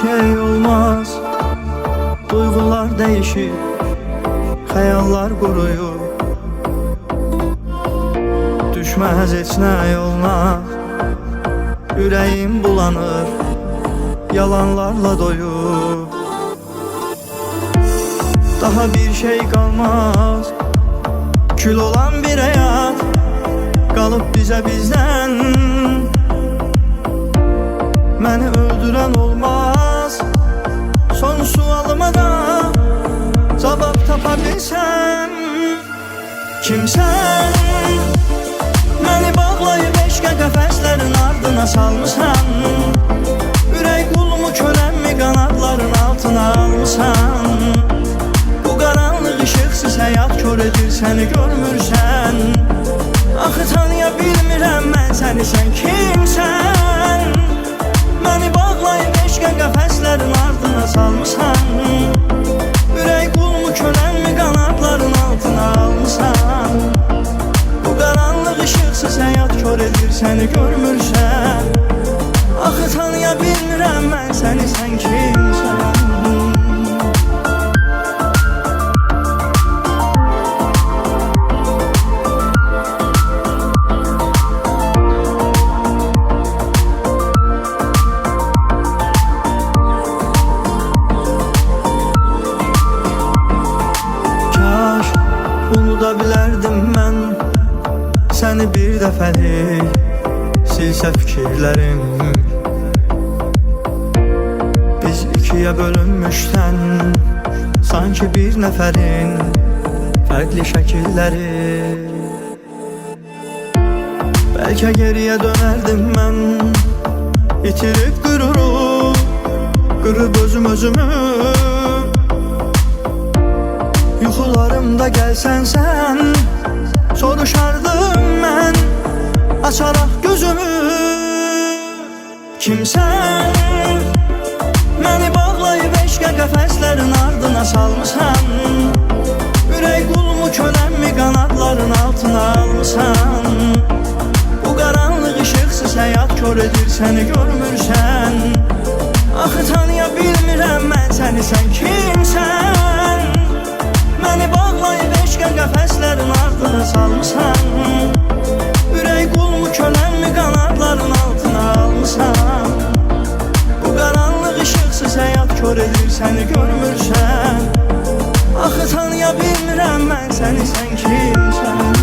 şey olmaz. Duygular değişir, hayallar quruyur. Düşməz heç nə yoluna, ürəyim bulanır, yalanlarla doyur. Daha bir şey qalmaz, kül olan bir həyat qalıb bizdən. Məni öldürən olmaz, son sualıma da cavab tapa bilsəm. Kimsən? Məni bağlayıb eşqə qəfəslərin ardına salmışsan. Ürək qulumu köləmmi qanadların altına almışsan. Bu qaranlıq işıqsız həyat kör edir, səni görmürsən. Axı tanıya bilmirəm mən səni, sən kimsən? Məni bağlayıb eşqə qəfəslərin ardına salmışsan. Ürək qulumu köləmmi qanadların altına almışsan. Bu qaranlıq işıqsız həyat kör edir, səni görmürsən. Axı tanıya bilmirəm mən səni, sən kimsən? Unuda bilərdim mən səni bir dəfəlik, silsə fikirlərim. Biz ikiyə bölünmüşdən, sanki bir nəfərin fərqli şəkilləri. Bəlkə geriyə dönərdim mən, itirib qüruru, qırıb özümü. Yuxularımda gəlsən sən, soruşardım mən, açaraq gözümü. Kimsən? Məni bağlayıb eşqə qəfəslərin ardına salmışsan. Ürək qulumu köləmmi qanadların altına almışsan. Bu qaranlıq işıqsız həyat kör edir, səni görmürsən. Axı tanıya bilmirəm mən səni, sən kimsən? Məni bağlayıb eşqə qəfəslərin ardına salmışsan. Ürək qulumu köləmmi qanadların altına almışsan. Bu qaranlıq işıqsız həyat kör edir, səni görmürsən. Axı tanıya bilmirəm mən səni, sən kimsən?